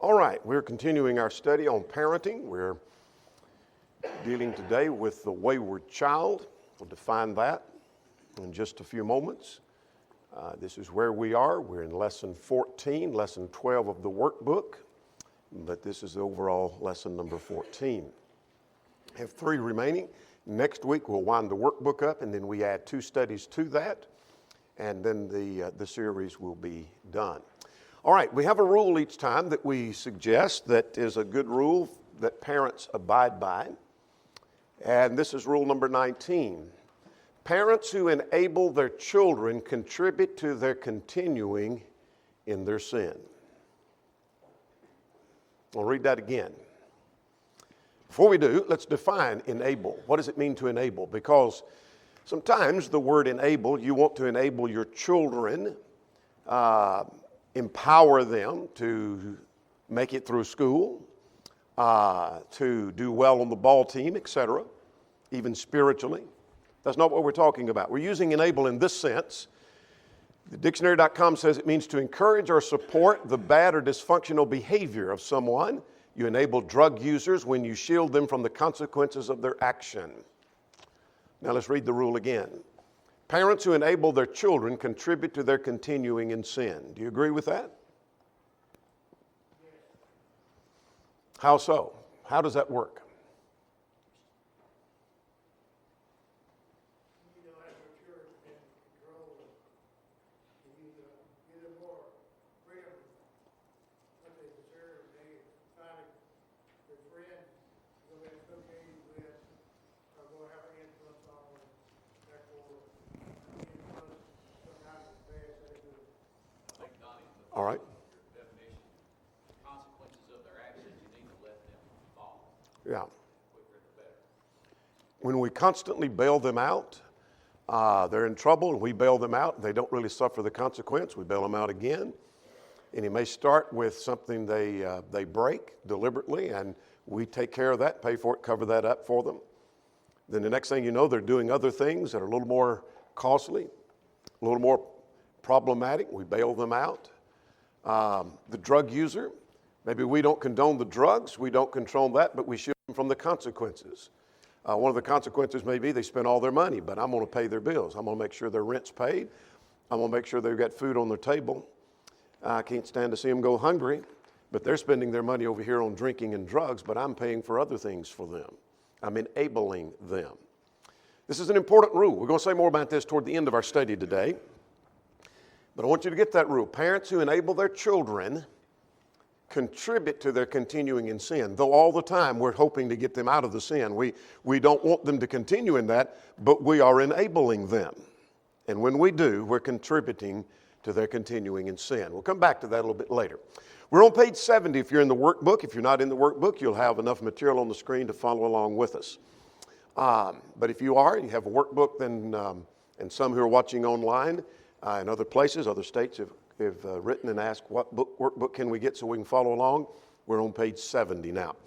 All right, we're continuing our study on parenting. We're dealing today with the wayward child. We'll define that in just a few moments. This is where we are. We're in lesson 14, lesson 12 of the workbook, but this is overall lesson number 14. We have 3 remaining. Next week we'll wind the workbook up, and then we add 2 studies to that, and then the series will be done. All right, we have a rule each time that we suggest that is a good rule that parents abide by, and this is rule number 19. Parents who enable their children contribute to their continuing in their sin. I'll read that again. Before we do, let's define enable. What does it mean to enable? Because sometimes the word enable, you want to enable your children, empower them to make it through school, to do well on the ball team, etc., even spiritually. That's not what we're talking about. We're using enable in this sense. The dictionary.com says it means to encourage or support the bad or dysfunctional behavior of someone. You enable drug users when you shield them from the consequences of their action. Now let's read the rule again. Parents who enable their children contribute to their continuing in sin. Do you agree with that? Yes. How so? How does that work? You know, as mature and control, you give them more freedom, what they deserve. They find their friends who they associate with are going to have an influence on them. Therefore, All right. Your definition, consequences of their actions, you need to let them fall. Yeah. Quicker the better. When we constantly bail them out, they're in trouble and we bail them out. They don't really suffer the consequence. We bail them out again. And it may start with something they break deliberately, and we take care of that, pay for it, cover that up for them. Then the next thing you know, they're doing other things that are a little more costly, a little more problematic. We bail them out. The drug user, maybe we don't condone the drugs, we don't control that, but we shield them from the consequences. One of the consequences may be they spend all their money, but I'm going to pay their bills. I'm going to make sure their rent's paid. I'm going to make sure they've got food on their table. I can't stand to see them go hungry, but they're spending their money over here on drinking and drugs, but I'm paying for other things for them. I'm enabling them. This is an important rule. We're going to say more about this toward the end of our study today. But I want you to get that rule. Parents who enable their children contribute to their continuing in sin. Though all the time we're hoping to get them out of the sin. We don't want them to continue in that, but we are enabling them. And when we do, we're contributing to their continuing in sin. We'll come back to that a little bit later. We're on page 70 if you're in the workbook. If you're not in the workbook, you'll have enough material on the screen to follow along with us. But if you are, you have a workbook, then, and some who are watching online in other places, other states have written and asked what workbook can we get so we can follow along. We're on page 70 now.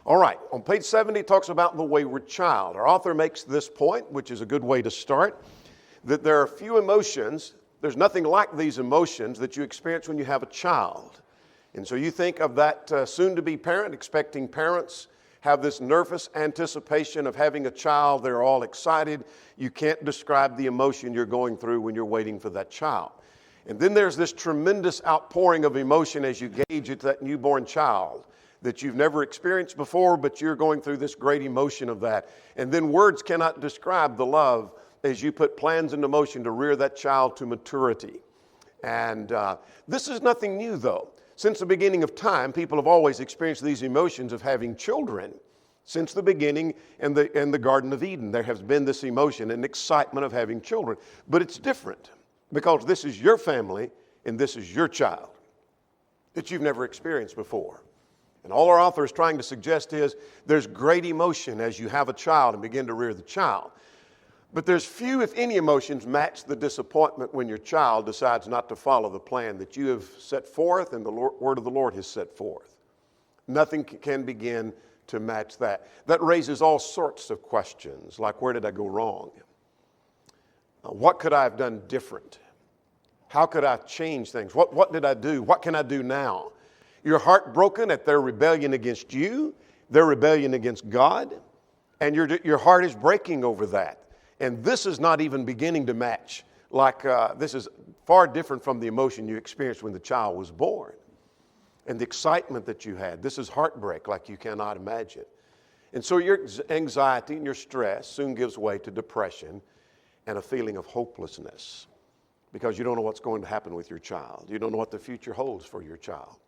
All right, on page 70 it talks about the wayward child. Our author makes this point, which is a good way to start, that there are few emotions, there's nothing like these emotions that you experience when you have a child. And so you think of that soon-to-be parent, expecting parents have this nervous anticipation of having a child. They're all excited. You can't describe the emotion you're going through when you're waiting for that child. And then there's this tremendous outpouring of emotion as you gauge at that newborn child that you've never experienced before, but you're going through this great emotion of that. And then words cannot describe the love as you put plans into motion to rear that child to maturity. And this is nothing new, though. Since the beginning of time, people have always experienced these emotions of having children. Since the beginning in the Garden of Eden, there has been this emotion and excitement of having children. But it's different because this is your family and this is your child that you've never experienced before. And all our author is trying to suggest is there's great emotion as you have a child and begin to rear the child. But there's few, if any, emotions match the disappointment when your child decides not to follow the plan that you have set forth and the word of the Lord has set forth. Nothing can begin to match that. That raises all sorts of questions, like where did I go wrong? What could I have done different? How could I change things? What did I do? What can I do now? You're heartbroken at their rebellion against you, their rebellion against God, and your heart is breaking over that. And this is not even beginning to match. This is far different from the emotion you experienced when the child was born and the excitement that you had. This is heartbreak like you cannot imagine. And so your anxiety and your stress soon gives way to depression and a feeling of hopelessness because you don't know what's going to happen with your child. You don't know what the future holds for your child.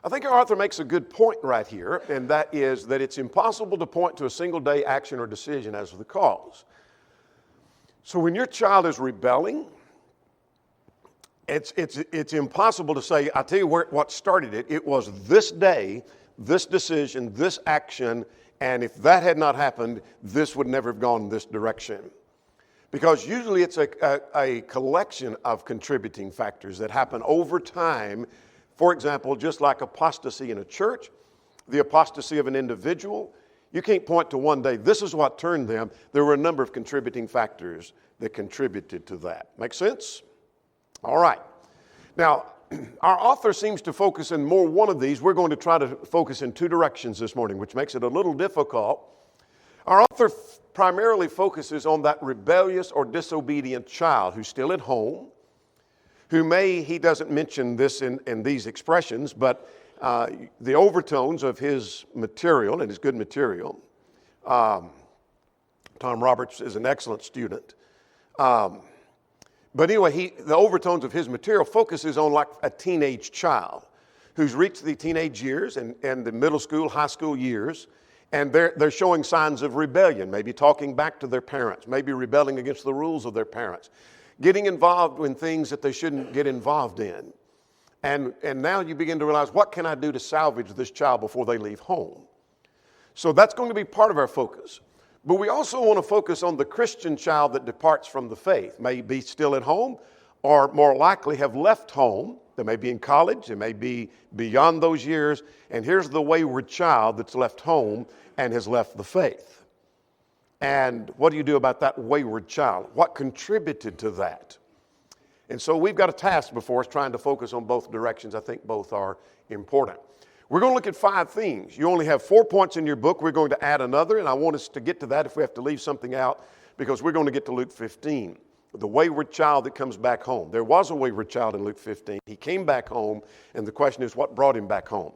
I think our author makes a good point right here, and that is that it's impossible to point to a single day action or decision as the cause. So when your child is rebelling, it's impossible to say, I'll tell you what started it. It was this day, this decision, this action, and if that had not happened, this would never have gone in this direction. Because usually it's a collection of contributing factors that happen over time. For example, just like apostasy in a church, the apostasy of an individual, you can't point to one day, this is what turned them. There were a number of contributing factors that contributed to that. Make sense? All right. Now, our author seems to focus in more one of these. We're going to try to focus in two directions this morning, which makes it a little difficult. Our author primarily focuses on that rebellious or disobedient child who's still at home, he doesn't mention this in these expressions, but the overtones of his material, and his good material, Tom Roberts is an excellent student. But anyway, the overtones of his material focuses on like a teenage child who's reached the teenage years and the middle school, high school years, and they're showing signs of rebellion, maybe talking back to their parents, maybe rebelling against the rules of their parents, getting involved in things that they shouldn't get involved in. And now you begin to realize, what can I do to salvage this child before they leave home? So that's going to be part of our focus. But we also want to focus on the Christian child that departs from the faith, may be still at home, or more likely have left home. They may be in college, they may be beyond those years, and here's the wayward child that's left home and has left the faith. And what do you do about that wayward child? What contributed to that? And so we've got a task before us trying to focus on both directions. I think both are important. We're going to look at 5 things. You only have 4 points in your book. We're going to add another, and I want us to get to that if we have to leave something out, because we're going to get to Luke 15, the wayward child that comes back home. There was a wayward child in Luke 15. He came back home, and the question is, what brought him back home?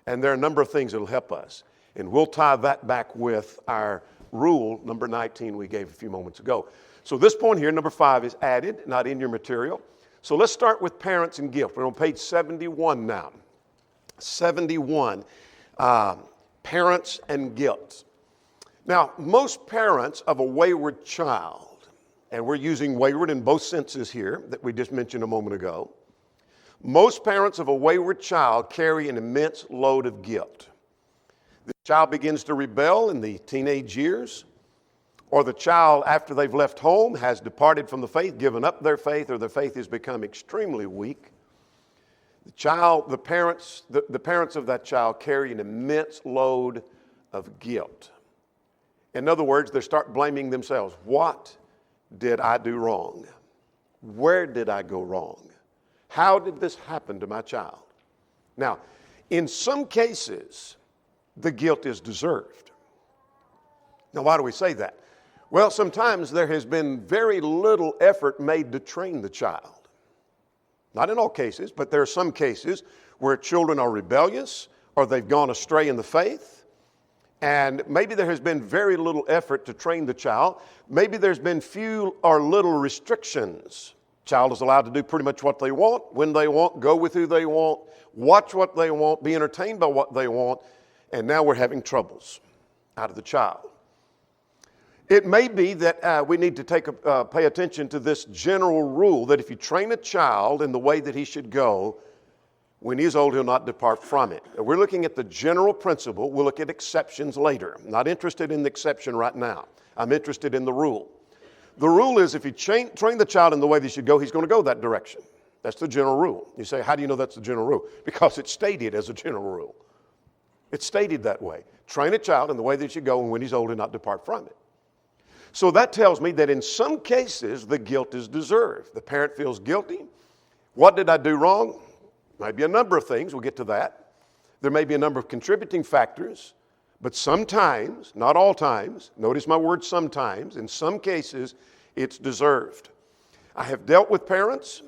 And there are a number of things that will help us. And we'll tie that back with our rule, number 19, we gave a few moments ago. So this point here, number 5, is added, not in your material. So let's start with parents and guilt. We're on page 71 now. 71, parents and guilt. Now, most parents of a wayward child, and we're using wayward in both senses here that we just mentioned a moment ago, most parents of a wayward child carry an immense load of guilt. The child begins to rebel in the teenage years, or the child, after they've left home, has departed from the faith, given up their faith, or their faith has become extremely weak. The parents of that child carry an immense load of guilt. In other words, they start blaming themselves. What did I do wrong? Where did I go wrong? How did this happen to my child? Now, in some cases, the guilt is deserved. Now, why do we say that? Well, sometimes there has been very little effort made to train the child. Not in all cases, but there are some cases where children are rebellious or they've gone astray in the faith. And maybe there has been very little effort to train the child. Maybe there's been few or little restrictions. Child is allowed to do pretty much what they want, when they want, go with who they want, watch what they want, be entertained by what they want. And now we're having troubles out of the child. It may be that we need to pay attention to this general rule that if you train a child in the way that he should go, when he's old, he'll not depart from it. We're looking at the general principle. We'll look at exceptions later. I'm not interested in the exception right now. I'm interested in the rule. The rule is if you train the child in the way that he should go, he's going to go that direction. That's the general rule. You say, how do you know that's the general rule? Because it's stated as a general rule. It's stated that way. Train a child in the way that he should go, and when he's old, he'll not depart from it. So that tells me that in some cases, the guilt is deserved. The parent feels guilty. What did I do wrong? Might be a number of things. We'll get to that. There may be a number of contributing factors, but sometimes, not all times, notice my word sometimes, in some cases, it's deserved. I have dealt with parents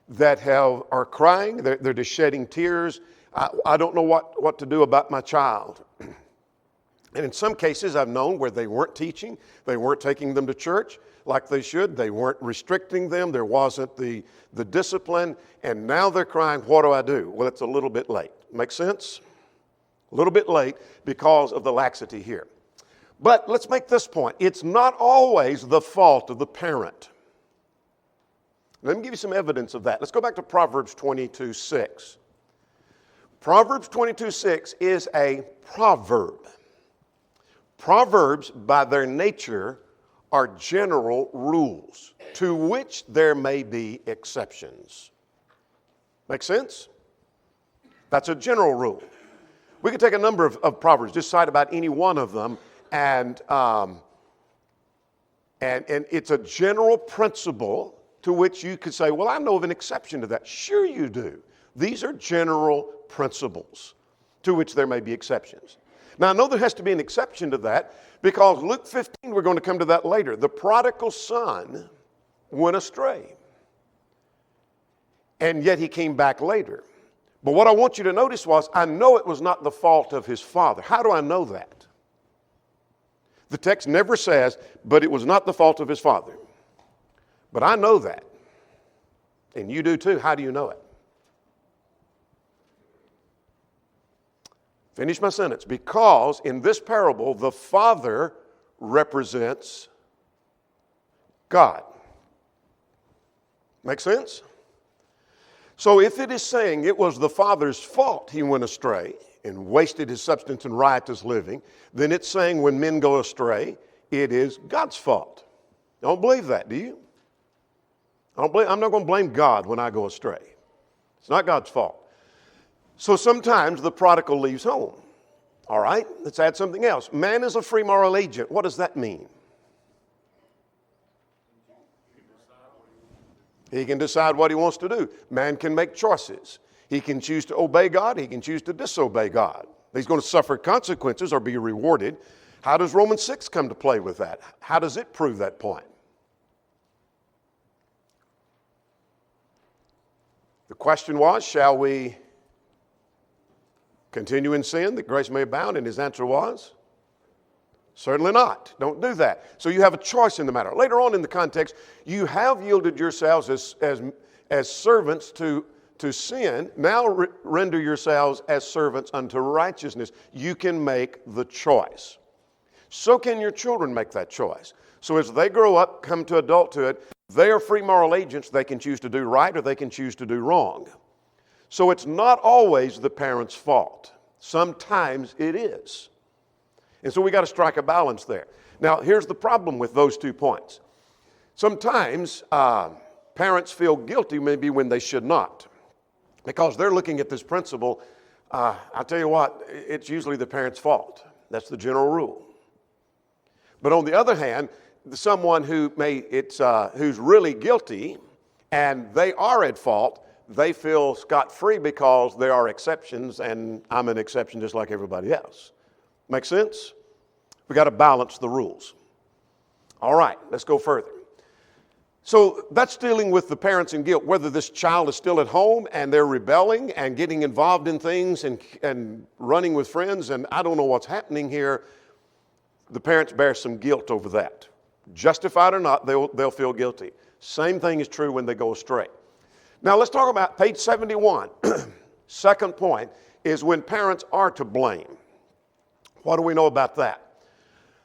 that are crying, they're just shedding tears. I don't know what to do about my child. And in some cases, I've known where they weren't teaching, they weren't taking them to church like they should, they weren't restricting them, there wasn't the discipline, and now they're crying, what do I do? Well, it's a little bit late. Make sense? A little bit late because of the laxity here. But let's make this point. It's not always the fault of the parent. Let me give you some evidence of that. Let's go back to Proverbs 22:6. Proverbs 22:6 is a proverb. Proverbs, by their nature, are general rules to which there may be exceptions. Make sense? That's a general rule. We could take a number of Proverbs, just cite about any one of them, and it's a general principle to which you could say, well, I know of an exception to that. Sure you do. These are general principles to which there may be exceptions. Now, I know there has to be an exception to that because Luke 15, we're going to come to that later. The prodigal son went astray, and yet he came back later. But what I want you to notice was, I know it was not the fault of his father. How do I know that? The text never says, but it was not the fault of his father. But I know that. And you do too. How do you know it? Finish my sentence. Because in this parable, the father represents God. Make sense? So if it is saying it was the father's fault he went astray and wasted his substance in riotous living, then it's saying when men go astray, it is God's fault. I don't believe that, do you? I'm not going to blame God when I go astray. It's not God's fault. So sometimes the prodigal leaves home. All right, let's add something else. Man is a free moral agent. What does that mean? He can decide what he wants to do. Man can make choices. He can choose to obey God. He can choose to disobey God. He's going to suffer consequences or be rewarded. How does Romans 6 come to play with that? How does it prove that point? The question was, shall we continue in sin that grace may abound? And his answer was, certainly not. Don't do that. So you have a choice in the matter. Later on in the context, you have yielded yourselves as servants to sin. Now render yourselves as servants unto righteousness. You can make the choice. So can your children make that choice. So as they grow up, come to adulthood, they are free moral agents. They can choose to do right or they can choose to do wrong. So it's not always the parent's fault. Sometimes it is. And so we got to strike a balance there. Now, here's the problem with those 2 points. Sometimes parents feel guilty maybe when they should not, because they're looking at this principle. I'll tell you what, it's usually the parent's fault. That's the general rule. But on the other hand, someone who's really guilty and they are at fault, they feel scot-free because there are exceptions, and I'm an exception just like everybody else. Make sense? We got to balance the rules. All right, let's go further. So that's dealing with the parents in guilt, whether this child is still at home and they're rebelling and getting involved in things and running with friends, and I don't know what's happening here. The parents bear some guilt over that. Justified or not, they'll feel guilty. Same thing is true when they go astray. Now let's talk about page 71. Second point is when parents are to blame. What do we know about that?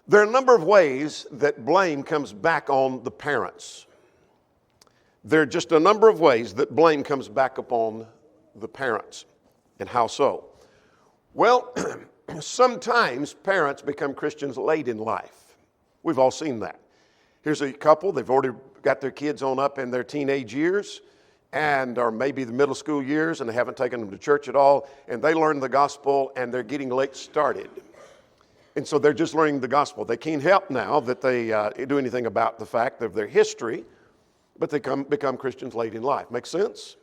There are a number of ways that blame comes back on the parents. There are just a number of ways that blame comes back upon the parents. And how so? Well, sometimes parents become Christians late in life. We've all seen that. Here's a couple, they've already got their kids on up in their teenage years, or maybe the middle school years, and they haven't taken them to church at all, and they learn the gospel, and they're getting late started. And so they're just learning the gospel. They can't help now that they do anything about the fact of their history, but they become Christians late in life. Make sense?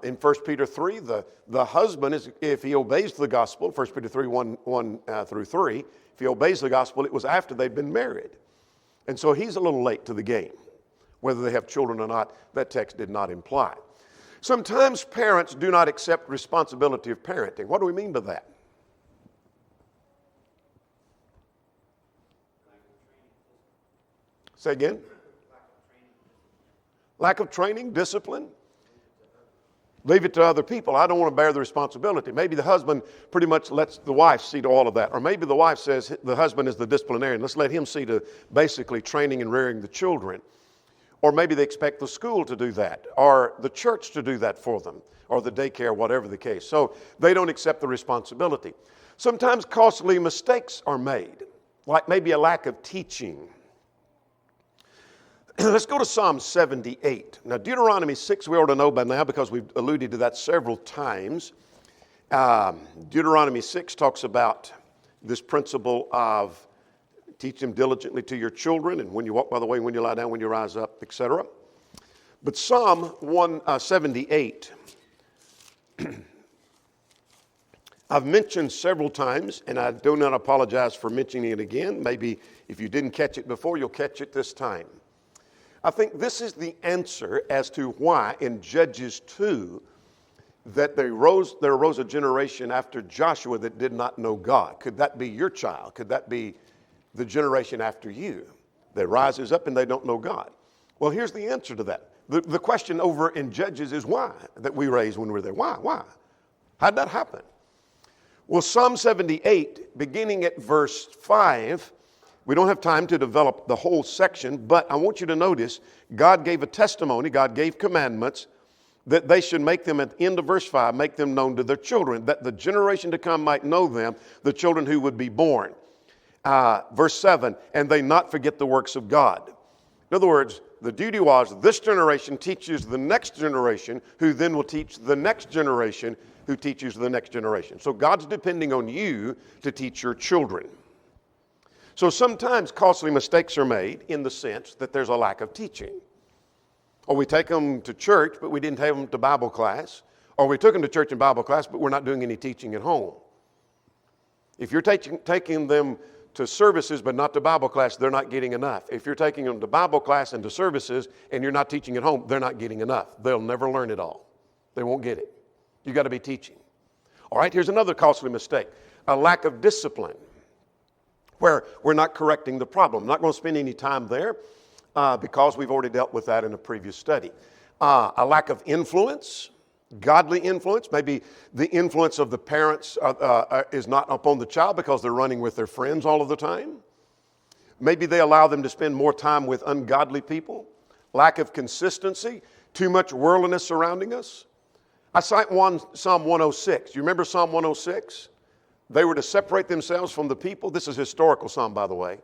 In 1 Peter 3, the husband, is, if he obeys the gospel, 1 Peter 3, 1 through 3, if he obeys the gospel, it was after they've been married. And so he's a little late to the game. Whether they have children or not, that text did not imply. Sometimes parents do not accept responsibility of parenting. What do we mean by that? Say again? Lack of training, discipline. Leave it to other people. I don't want to bear the responsibility. Maybe the husband pretty much lets the wife see to all of that. Or maybe the wife says the husband is the disciplinarian. Let's let him see to basically training and rearing the children. Or maybe they expect the school to do that, or the church to do that for them, or the daycare, whatever the case. So they don't accept the responsibility. Sometimes costly mistakes are made, like maybe a lack of teaching. Let's go to Psalm 78. Now, Deuteronomy 6, we ought to know by now because we've alluded to that several times. Deuteronomy 6 talks about this principle of teach them diligently to your children, and when you walk by the way, when you lie down, when you rise up, etc. But Psalm 178, I've mentioned several times, and I do not apologize for mentioning it again. Maybe if you didn't catch it before, you'll catch it this time. I think this is the answer as to why in Judges 2 that there arose a generation after Joshua that did not know God. Could that be your child? Could that be the generation after you that rises up and they don't know God? Well, here's the answer to that. The question over in Judges is why that we raise when we're there. Why? How'd that happen? Well, Psalm 78, beginning at verse 5, we don't have time to develop the whole section, but I want you to notice God gave a testimony, God gave commandments that they should make them at the end of verse 5, make them known to their children, that the generation to come might know them, the children who would be born. Verse 7, and they not forget the works of God. In other words, the duty was this generation teaches the next generation, who then will teach the next generation, who teaches the next generation. So God's depending on you to teach your children. So sometimes costly mistakes are made in the sense that there's a lack of teaching. Or we take them to church, but we didn't take them to Bible class. Or we took them to church and Bible class, but we're not doing any teaching at home. If you're taking them to services but not to Bible class, they're not getting enough. If you're taking them to Bible class and to services and you're not teaching at home, they're not getting enough. They'll never learn it all. They won't get it. You got to be teaching. All right, here's another costly mistake. A lack of discipline, where we're not correcting the problem. I'm not going to spend any time there because we've already dealt with that in a previous study. A lack of influence. Godly influence, maybe the influence of the parents is not upon the child because they're running with their friends all of the time. Maybe they allow them to spend more time with ungodly people. Lack of consistency, too much worldliness surrounding us. I cite Psalm 106. You remember Psalm 106? They were to separate themselves from the people. This is a historical psalm, by the way.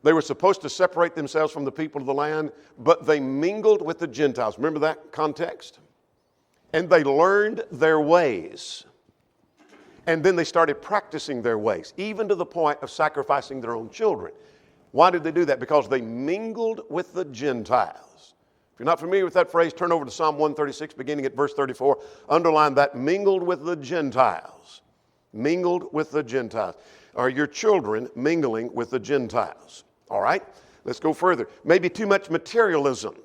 They were supposed to separate themselves from the people of the land, but they mingled with the Gentiles. Remember that context? And they learned their ways. And then they started practicing their ways, even to the point of sacrificing their own children. Why did they do that? Because they mingled with the Gentiles. If you're not familiar with that phrase, turn over to Psalm 136, beginning at verse 34. Underline that, mingled with the Gentiles. Mingled with the Gentiles. Are your children mingling with the Gentiles? All right, let's go further. Maybe too much materialism.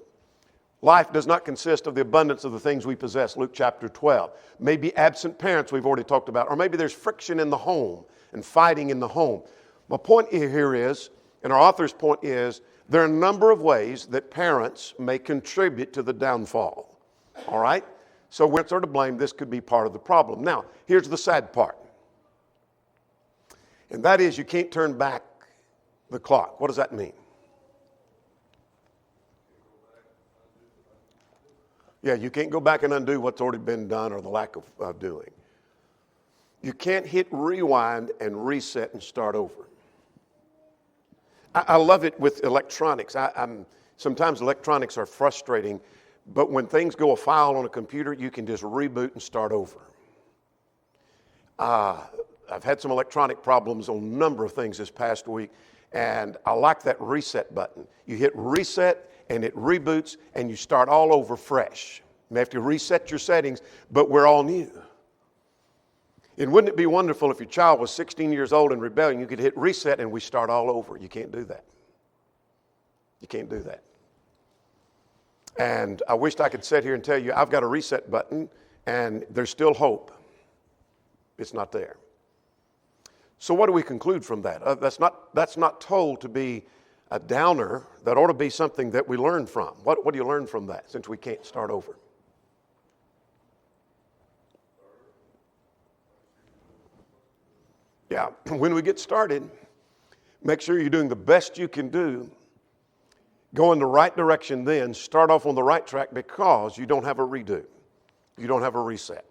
Life does not consist of the abundance of the things we possess, Luke chapter 12. Maybe absent parents we've already talked about, or maybe there's friction in the home and fighting in the home. My point here is, and our author's point is, there are a number of ways that parents may contribute to the downfall. All right? So we're sort of blame. This could be part of the problem. Now, here's the sad part. And that is you can't turn back the clock. What does that mean? Yeah, you can't go back and undo what's already been done or the lack of doing. You can't hit rewind and reset and start over. I love it with electronics. Sometimes electronics are frustrating, but when things go a file on a computer, you can just reboot and start over. I've had some electronic problems on a number of things this past week, and I like that reset button. You hit reset, and it reboots, and you start all over fresh. You may have to reset your settings, but we're all new. And wouldn't it be wonderful if your child was 16 years old in rebellion, you could hit reset and we start all over. You can't do that. You can't do that. And I wished I could sit here and tell you I've got a reset button and there's still hope. It's not there. So what do we conclude from that? That's not told to be a downer. That ought to be something that we learn from. What do you learn from that since we can't start over? Yeah, when we get started, make sure you're doing the best you can do. Go in the right direction then. Start off on the right track because you don't have a redo. You don't have a reset.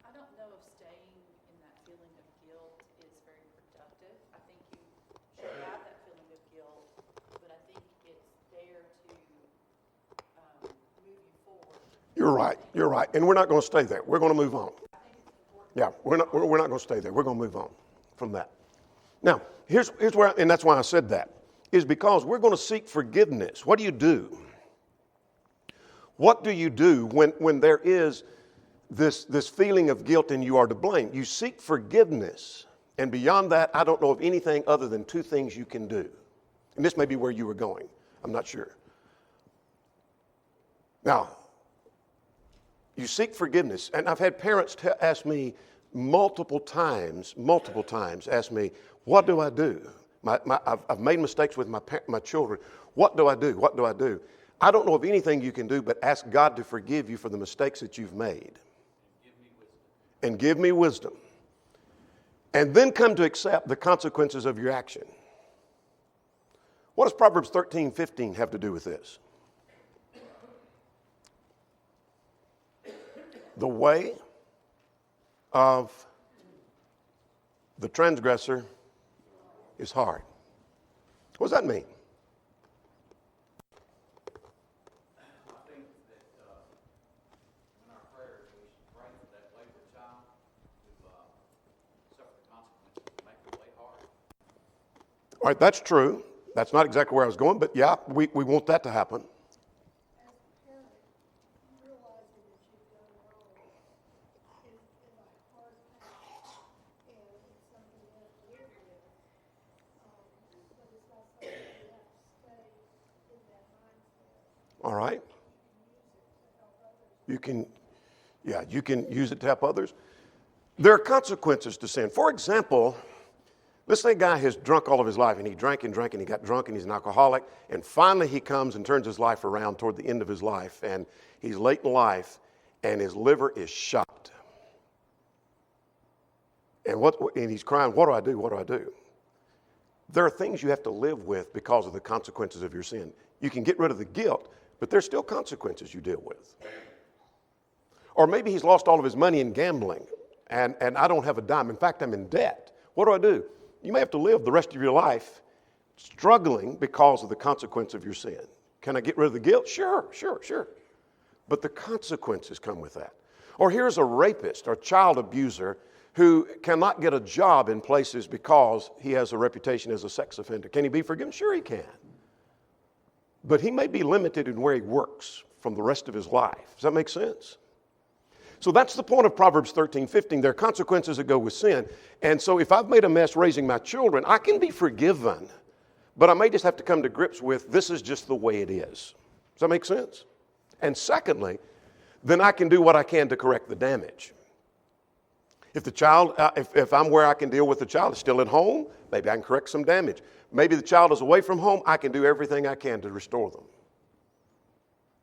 I don't know if staying in that feeling of guilt is very productive. I think you should have that feeling of guilt, but I think it's there to move you forward. You're right. You're right. And we're not going to stay there. We're going to move on. Yeah, we're not going to stay there. We're going to move on from that. Now, here's where, and that's why I said that, is because we're going to seek forgiveness. What do you do? What do you do when there is this feeling of guilt and you are to blame? You seek forgiveness. And beyond that, I don't know of anything other than two things you can do. And this may be where you were going. I'm not sure. Now, you seek forgiveness. And I've had parents ask me multiple times, ask me, what do I do? I've made mistakes with my children. What do I do? What do I do? I don't know of anything you can do but ask God to forgive you for the mistakes that you've made. And give me wisdom. And then come to accept the consequences of your action. What does Proverbs 13:15 have to do with this? The way of the transgressor is hard. What does that mean? I think that in our prayers, we should pray for that wayward child who suffered the consequences to make the way hard. All right, that's true. That's not exactly where I was going, but yeah, we want that to happen. As a parent, realizing that you've done wrong is a hard task, and it's something you have to live with. But it's not something you have to stay in that mindset. All right. You can use it to help others. There are consequences to sin. For example, let's say a guy has drunk all of his life, and he drank and drank, and he got drunk, and he's an alcoholic, and finally he comes and turns his life around toward the end of his life, and he's late in life, and his liver is shot. And he's crying, what do I do? What do I do? There are things you have to live with because of the consequences of your sin. You can get rid of the guilt, but there's still consequences you deal with. Or maybe he's lost all of his money in gambling, and I don't have a dime. In fact, I'm in debt. What do I do? You may have to live the rest of your life struggling because of the consequence of your sin. Can I get rid of the guilt? Sure. But the consequences come with that. Or here's a rapist or child abuser who cannot get a job in places because he has a reputation as a sex offender. Can he be forgiven? Sure he can. But he may be limited in where he works from the rest of his life. Does that make sense? So that's the point of Proverbs 13:15. There are consequences that go with sin. And so if I've made a mess raising my children, I can be forgiven. But I may just have to come to grips with this is just the way it is. Does that make sense? And secondly, then I can do what I can to correct the damage. If the child, if I'm where I can deal with the child, is still at home, maybe I can correct some damage. Maybe the child is away from home, I can do everything I can to restore them.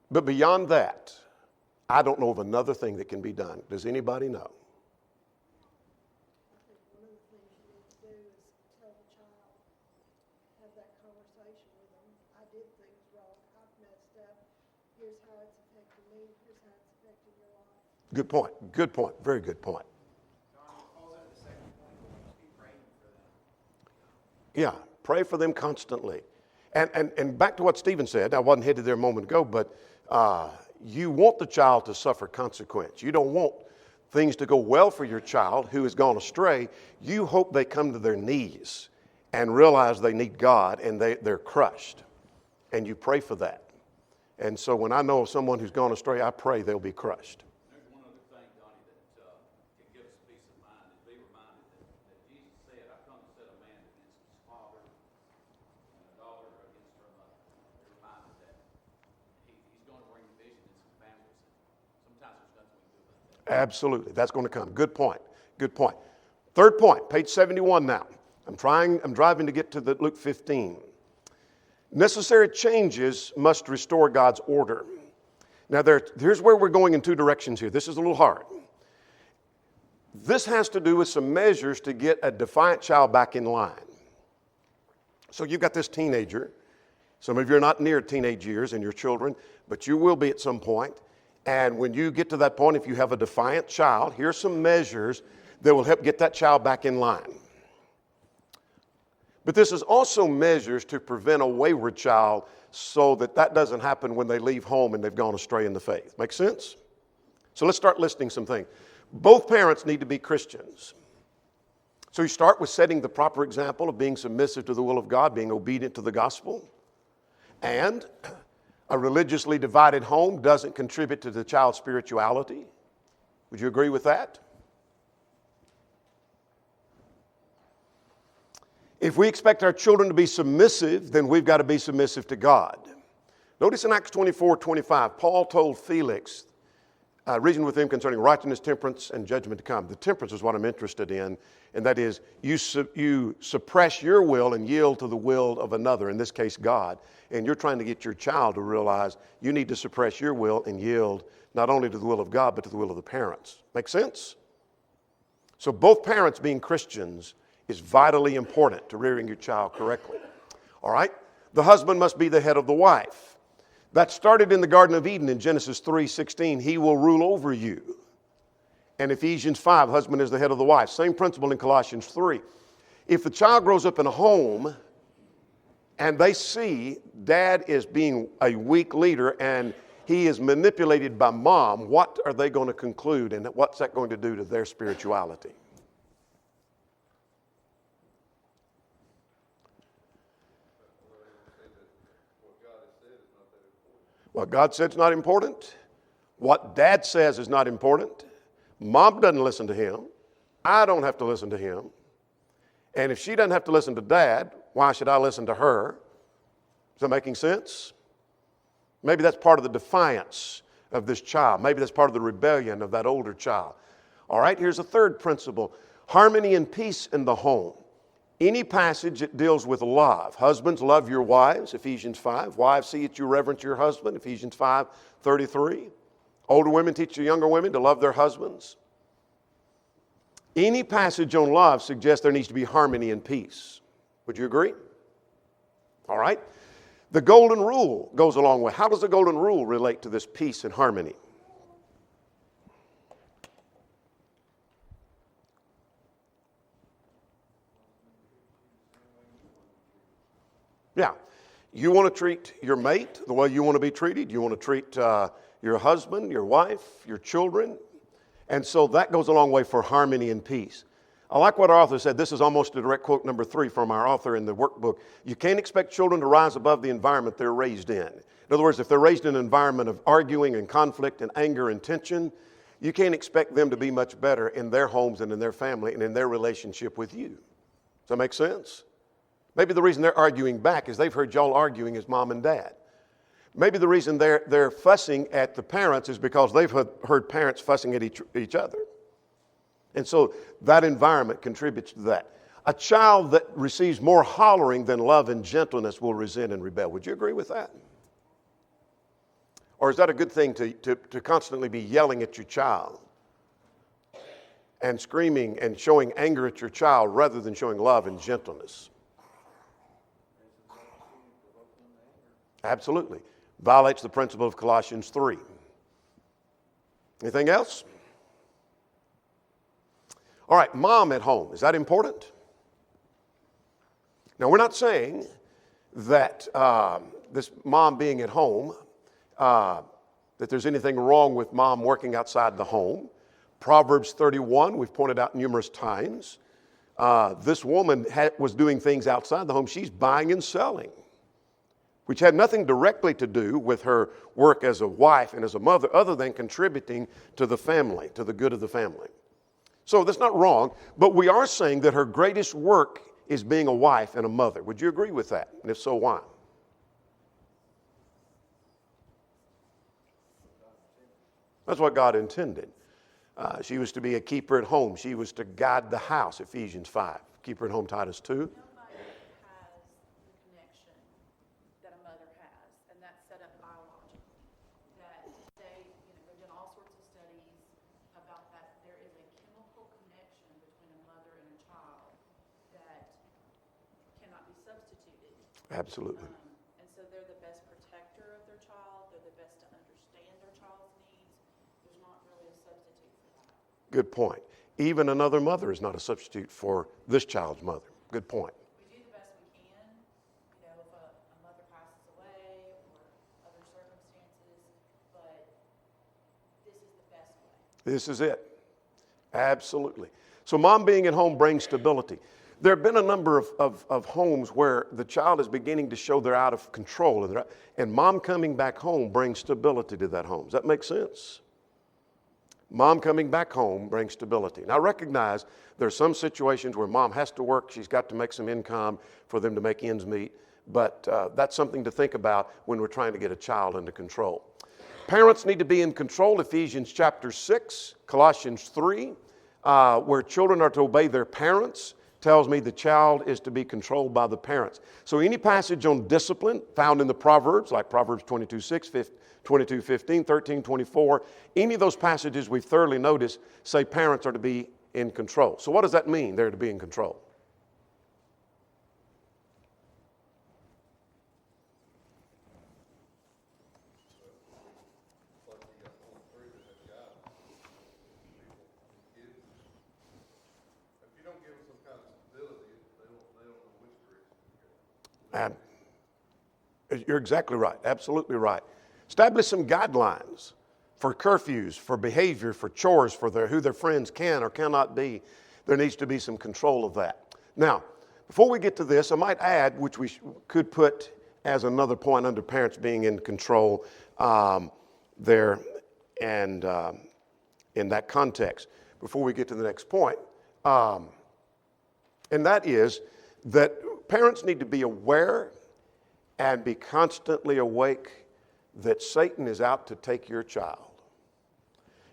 But beyond that, I don't know of another thing that can be done. Does anybody know? I think one of the things you need to do is tell the child, have that conversation with them. I did things wrong. I've messed up. Here's how it's affected me. Here's how it's affected your life. Good point. Good point. Very good point. Yeah, pray for them constantly. And back to what Stephen said, I wasn't headed there a moment ago, but you want the child to suffer consequence. You don't want things to go well for your child who has gone astray. You hope they come to their knees and realize they need God and they're crushed. And you pray for that. And so when I know of someone who's gone astray, I pray they'll be crushed. There's one other thing, Donnie, that can give us peace of mind, is be reminded that Jesus said, I come to set a man against his father and a daughter against her mother. Be reminded that he's going to bring division in some families. Sometimes there's nothing we can do about that. Absolutely. That's going to come. Good point. Good point. Third point, page 71 now. I'm driving to get to the Luke 15. Necessary changes must restore God's order. Now, here's where we're going in two directions here. This is a little hard. This has to do with some measures to get a defiant child back in line. So you've got this teenager. Some of you are not near teenage years in your children, but you will be at some point. And when you get to that point, if you have a defiant child, here's some measures that will help get that child back in line. But this is also measures to prevent a wayward child so that doesn't happen when they leave home and they've gone astray in the faith. Make sense? So let's start listing some things. Both parents need to be Christians. So you start with setting the proper example of being submissive to the will of God, being obedient to the gospel. And a religiously divided home doesn't contribute to the child's spirituality. Would you agree with that? If we expect our children to be submissive, then we've got to be submissive to God. Notice in Acts 24:25, Paul told Felix, reasoned with him concerning righteousness, temperance, and judgment to come. The temperance is what I'm interested in, and that is you suppress your will and yield to the will of another, in this case God, and you're trying to get your child to realize you need to suppress your will and yield not only to the will of God, but to the will of the parents. Make sense? So both parents being Christians is vitally important to rearing your child correctly. All right? The husband must be the head of the wife. That started in the Garden of Eden in Genesis 3:16. He will rule over you. And Ephesians 5, husband is the head of the wife. Same principle in Colossians 3. If the child grows up in a home and they see dad is being a weak leader and he is manipulated by mom, what are they going to conclude and what's that going to do to their spirituality? What God said is not important. What dad says is not important. Mom doesn't listen to him. I don't have to listen to him. And if she doesn't have to listen to dad, why should I listen to her? Is that making sense? Maybe that's part of the defiance of this child. Maybe that's part of the rebellion of that older child. All right, here's a third principle. Harmony and peace in the home. Any passage that deals with love. Husbands, love your wives, Ephesians 5. Wives, see that you reverence your husband, Ephesians 5:33. Older women teach the younger women to love their husbands. Any passage on love suggests there needs to be harmony and peace. Would you agree? All right. The golden rule goes along with. How does the golden rule relate to this peace and harmony? Yeah. You want to treat your mate the way you want to be treated. You want to treat your husband, your wife, your children. And so that goes a long way for harmony and peace. I like what our author said. This is almost a direct quote number 3 from our author in the workbook. You can't expect children to rise above the environment they're raised in. In other words, if they're raised in an environment of arguing and conflict and anger and tension, you can't expect them to be much better in their homes and in their family and in their relationship with you. Does that make sense? Maybe the reason they're arguing back is they've heard y'all arguing as mom and dad. Maybe the reason they're fussing at the parents is because they've heard parents fussing at each other. And so that environment contributes to that. A child that receives more hollering than love and gentleness will resent and rebel. Would you agree with that? Or is that a good thing to constantly be yelling at your child and screaming and showing anger at your child rather than showing love and gentleness? Absolutely. Violates the principle of Colossians 3. Anything else? All right, mom at home. Is that important? Now, we're not saying that this mom being at home, that there's anything wrong with mom working outside the home. Proverbs 31, we've pointed out numerous times. This woman was doing things outside the home. She's buying and selling. which had nothing directly to do with her work as a wife and as a mother other than contributing to the family, to the good of the family. So that's not wrong, but we are saying that her greatest work is being a wife and a mother. Would you agree with that? And if so, why? That's what God intended. She was to be a keeper at home. She was to guide the house, Ephesians 5. Keeper at home, Titus 2. Nobody has the connection that a mother has, and that's set up biologically. That they've done all sorts of studies about that. There is a chemical connection between a mother and a child that cannot be substituted. Absolutely. And so they're the best protector of their child. They're the best to understand their child's needs. There's not really a substitute for that. Good point. Even another mother is not a substitute for this child's mother. Good point. We do the best we can, if a mother passes away or other circumstances, but this is the best way. This is it. Absolutely. So mom being at home brings stability. There have been a number of homes where the child is beginning to show they're out of control, and mom coming back home brings stability to that home. Does that make sense? Mom coming back home brings stability. Now, recognize there are some situations where mom has to work. She's got to make some income for them to make ends meet. But that's something to think about when we're trying to get a child under control. Parents need to be in control. Ephesians chapter 6, Colossians 3, where children are to obey their parents, tells me the child is to be controlled by the parents. So any passage on discipline found in the Proverbs, like Proverbs 22:6, 22:15, 13:24, any of those passages we've thoroughly noticed say parents are to be in control. So what does that mean, they're to be in control? You're exactly right. Absolutely right. Establish some guidelines for curfews, for behavior, for chores, for who their friends can or cannot be. There needs to be some control of that. Now, before we get to this, I might add, which we could put as another point under parents being in control there and in that context, before we get to the next point. And that is that parents need to be aware and be constantly awake that Satan is out to take your child.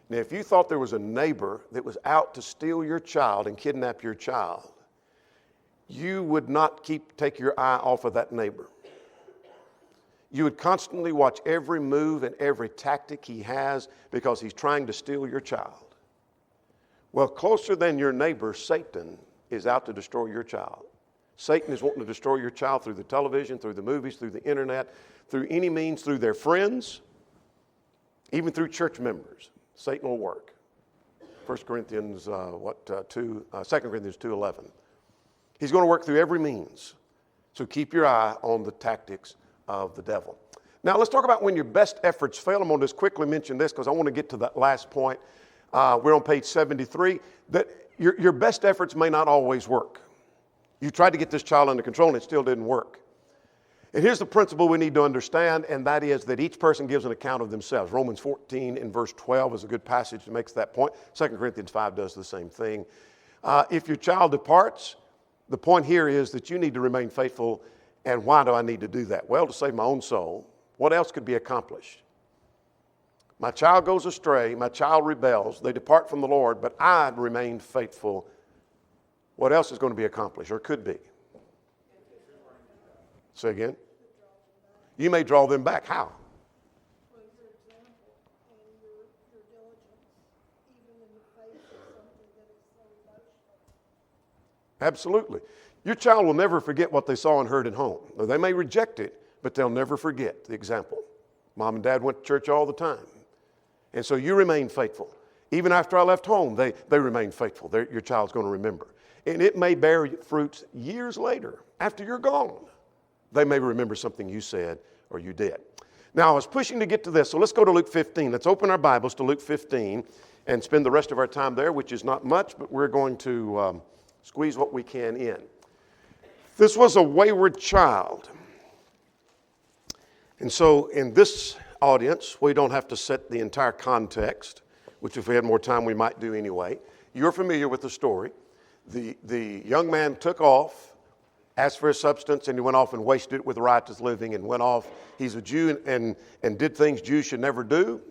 Now, if you thought there was a neighbor that was out to steal your child and kidnap your child, you would not take your eye off of that neighbor. You would constantly watch every move and every tactic he has because he's trying to steal your child. Well, closer than your neighbor, Satan is out to destroy your child. Satan is wanting to destroy your child through the television, through the movies, through the internet, through any means, through their friends, even through church members. Satan will work. 2 Corinthians 2:11. He's going to work through every means. So keep your eye on the tactics of the devil. Now let's talk about when your best efforts fail. I'm going to just quickly mention this because I want to get to that last point. We're on page 73. That your best efforts may not always work. You tried to get this child under control and it still didn't work. And here's the principle we need to understand, and that is that each person gives an account of themselves. Romans 14 in verse 12 is a good passage that makes that point. 2 Corinthians 5 does the same thing. If your child departs, the point here is that you need to remain faithful. And why do I need to do that? Well, to save my own soul. What else could be accomplished? My child goes astray, my child rebels, they depart from the Lord, but I remain faithful. What else is going to be accomplished, or could be? Say again? You may draw them back. How? Well, your example and your diligence, even in the face of something that is so emotional. Absolutely. Your child will never forget what they saw and heard at home. Now, they may reject it, but they'll never forget the example. Mom and Dad went to church all the time. And so you remain faithful. Even after I left home, they remain faithful. Your child's going to remember. And it may bear fruits years later, after you're gone. They may remember something you said or you did. Now, I was pushing to get to this, so let's go to Luke 15. Let's open our Bibles to Luke 15 and spend the rest of our time there, which is not much, but we're going to squeeze what we can in. This was a wayward child. And so in this audience, we don't have to set the entire context, which if we had more time, we might do anyway. You're familiar with the story. The young man took off, asked for his substance, and he went off and wasted it with riotous living and went off. He's a Jew and did things Jews should never do.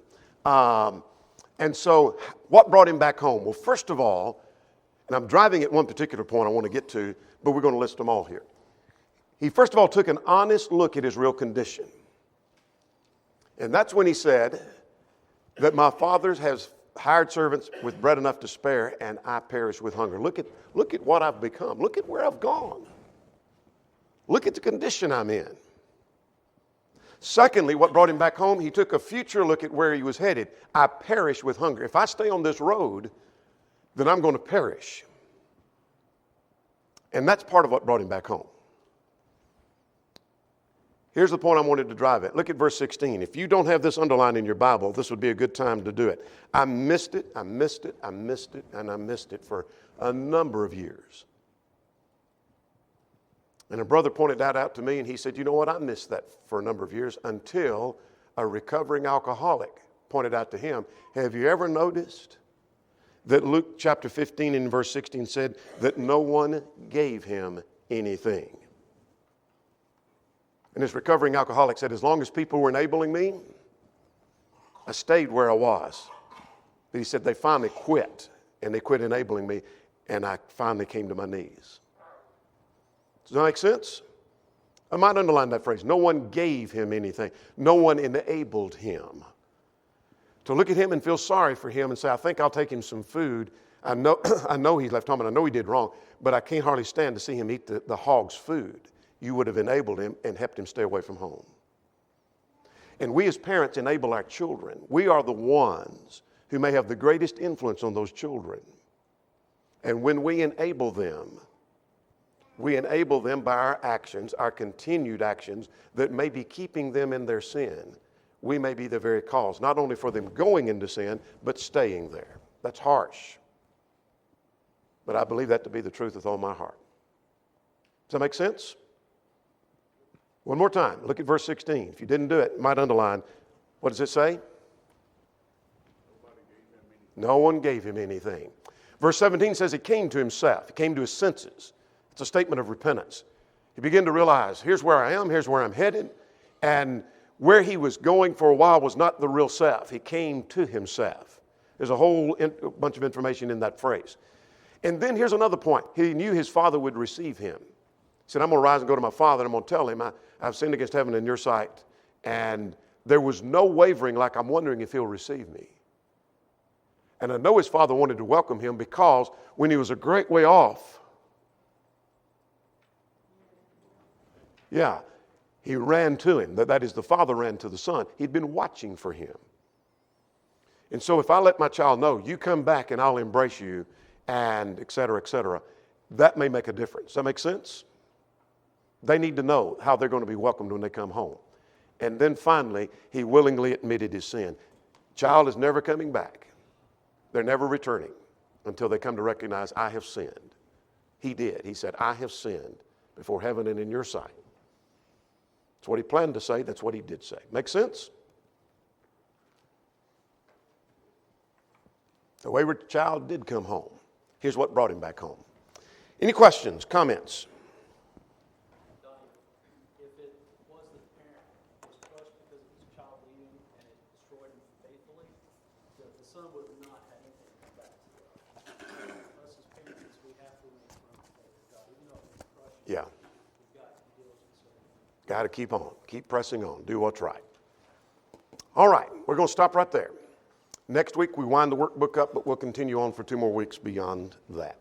And so what brought him back home? Well, first of all, and I'm driving at one particular point I want to get to, but we're going to list them all here. He first of all took an honest look at his real condition. And that's when he said that my father has hired servants with bread enough to spare, and I perish with hunger. Look at what I've become. Look at where I've gone. Look at the condition I'm in. Secondly, what brought him back home? He took a future look at where he was headed. I perish with hunger. If I stay on this road, then I'm going to perish. And that's part of what brought him back home. Here's the point I wanted to drive at. Look at verse 16. If you don't have this underlined in your Bible, this would be a good time to do it. I missed it, and I missed it for a number of years. And a brother pointed that out to me, and he said, you know what, I missed that for a number of years until a recovering alcoholic pointed out to him, have you ever noticed that Luke chapter 15 and verse 16 said that no one gave him anything? And this recovering alcoholic said, as long as people were enabling me, I stayed where I was. But he said they finally quit, and they quit enabling me, and I finally came to my knees. Does that make sense? I might underline that phrase. No one gave him anything. No one enabled him. To look at him and feel sorry for him and say, I think I'll take him some food. I know he's left home, and I know he did wrong, but I can't hardly stand to see him eat the hog's food. You would have enabled him and helped him stay away from home. And we as parents enable our children. We are the ones who may have the greatest influence on those children. And when we enable them by our actions, our continued actions that may be keeping them in their sin. We may be the very cause, not only for them going into sin, but staying there. That's harsh. But I believe that to be the truth with all my heart. Does that make sense? One more time. Look at verse 16. If you didn't do it, you might underline. What does it say? No one gave him anything. Verse 17 says he came to himself. He came to his senses. It's a statement of repentance. He began to realize, here's where I am, here's where I'm headed. And where he was going for a while was not the real self. He came to himself. There's a whole bunch of information in that phrase. And then here's another point. He knew his father would receive him. He said, I'm going to rise and go to my father, and I'm going to tell him, I've sinned against heaven in your sight. And there was no wavering, like I'm wondering if he'll receive me. And I know his father wanted to welcome him because when he was a great way off, he ran to him. That is, the father ran to the son. He'd been watching for him. And so if I let my child know, you come back and I'll embrace you, and et cetera, that may make a difference. Does that make sense? They need to know how they're going to be welcomed when they come home. And then finally, he willingly admitted his sin. Child is never coming back. They're never returning until they come to recognize, I have sinned. He did. He said, I have sinned before heaven and in your sight. That's what he planned to say. That's what he did say. Make sense? The wayward child did come home. Here's what brought him back home. Any questions, comments? If it was the parent was crushed because of his child leaving and it destroyed him faithfully, the son would have not had anything to come back to God. Us as parents, we have to remain firm in the faith of God. Even though it's crushed, Yeah. we've got to be diligent. Got to keep on. Keep pressing on. Do what's right. All right. We're going to stop right there. Next week, we wind the workbook up, but we'll continue on for 2 more weeks beyond that.